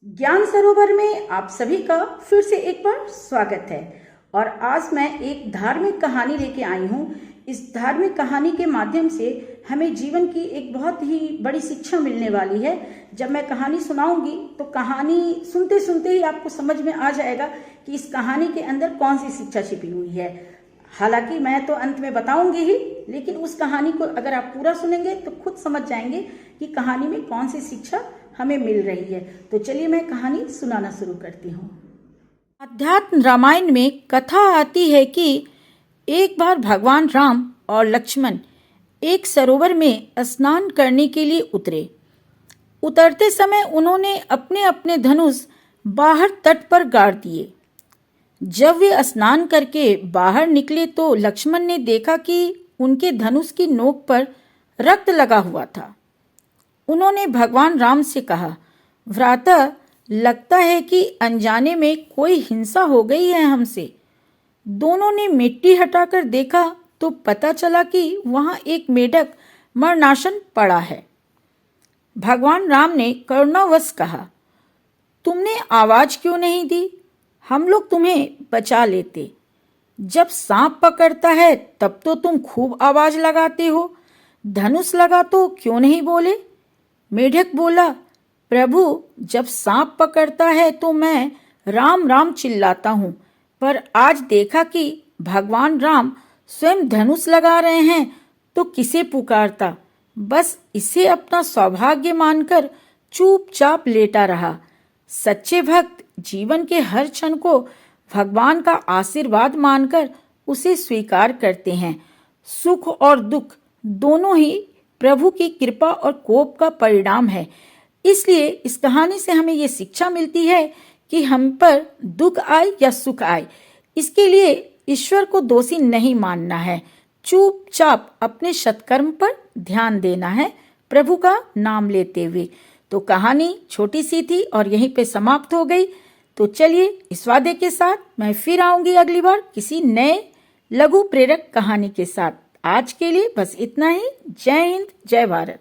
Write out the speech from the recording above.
ज्ञान सरोवर में आप सभी का फिर से एक बार स्वागत है। और आज मैं एक धार्मिक कहानी लेके आई हूँ। इस धार्मिक कहानी के माध्यम से हमें जीवन की एक बहुत ही बड़ी शिक्षा मिलने वाली है। जब मैं कहानी सुनाऊंगी तो कहानी सुनते सुनते ही आपको समझ में आ जाएगा कि इस कहानी के अंदर कौन सी शिक्षा छिपी हुई है। हालांकि मैं तो अंत में बताऊंगी ही, लेकिन उस कहानी को अगर आप पूरा सुनेंगे तो खुद समझ जाएंगे कि कहानी में कौन सी शिक्षा हमें मिल रही है। तो चलिए मैं कहानी सुनाना शुरू करती हूँ। अध्यात्म रामायण में कथा आती है कि एक बार भगवान राम और लक्ष्मण एक सरोवर में स्नान करने के लिए उतरे। उतरते समय उन्होंने अपने अपने धनुष बाहर तट पर गाड़ दिए। जब वे स्नान करके बाहर निकले तो लक्ष्मण ने देखा कि उनके धनुष की नोक पर रक्त लगा हुआ था। उन्होंने भगवान राम से कहा, भ्राता, लगता है कि अनजाने में कोई हिंसा हो गई है हमसे। दोनों ने मिट्टी हटाकर देखा तो पता चला कि वहां एक मेढक मरणासन पड़ा है। भगवान राम ने करुणावश कहा, तुमने आवाज क्यों नहीं दी? हम लोग तुम्हें बचा लेते। जब सांप पकड़ता है तब तो तुम खूब आवाज लगाते हो, धनुष लगा तो क्यों नहीं बोले? मेढक बोला, प्रभु, जब सांप पकड़ता है तो मैं राम राम चिल्लाता हूँ, पर आज देखा कि भगवान राम स्वयं धनुष लगा रहे हैं तो किसे पुकारता। बस इसे अपना सौभाग्य मानकर चुपचाप लेटा रहा। सच्चे भक्त जीवन के हर क्षण को भगवान का आशीर्वाद मानकर उसे स्वीकार करते हैं। सुख और दुख दोनों ही प्रभु की कृपा और कोप का परिणाम है। इसलिए इस कहानी से हमें ये शिक्षा मिलती है कि हम पर दुख आए या सुख आए, इसके लिए ईश्वर को दोषी नहीं मानना है। चुपचाप अपने सत्कर्म पर ध्यान देना है, प्रभु का नाम लेते हुए। तो कहानी छोटी सी थी और यहीं पे समाप्त हो गई। तो चलिए इस वादे के साथ मैं फिर आऊंगी अगली बार किसी नए लघु प्रेरक कहानी के साथ। आज के लिए बस इतना ही। जय हिंद, जय भारत।